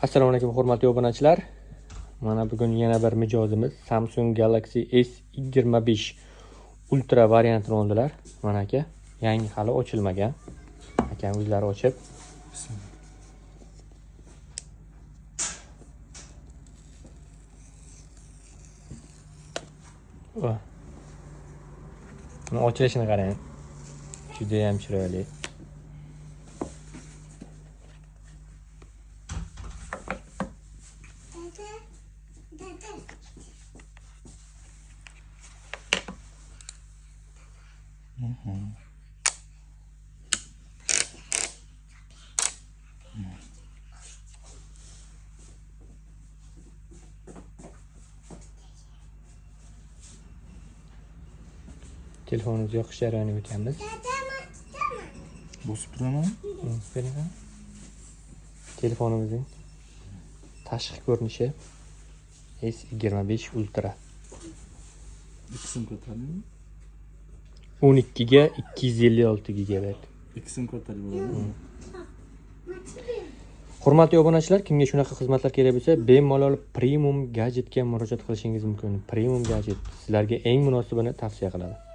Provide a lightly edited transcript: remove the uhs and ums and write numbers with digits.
Assalomu alaykum hurmatli obunachilar. Mana bugun yana bir mijozimiz Samsung Galaxy S25 Ultra variantini oldilar. Mana aka, yangi hali ochilmagan. Akam o'zlari ochib. Buni ochilishini qarang. Juda ham chiroyli. Telefonimizni yoqish jarayoniga o'tamiz. Bosib turaman. Telefonimizning tashqi ko'rinishi S25 Ultra. İkisini ko'taring. 12 ga 256 GB. İkisini ko'tarib bo'ladimi? Hurmatli obunachilar, kimga shunaqa xizmatlar kerak bo'lsa, bemalol Premium Gadgetga murojaat qilishingiz mumkin. Premium Gadget sizlarga eng munosibini tavsiya qiladi.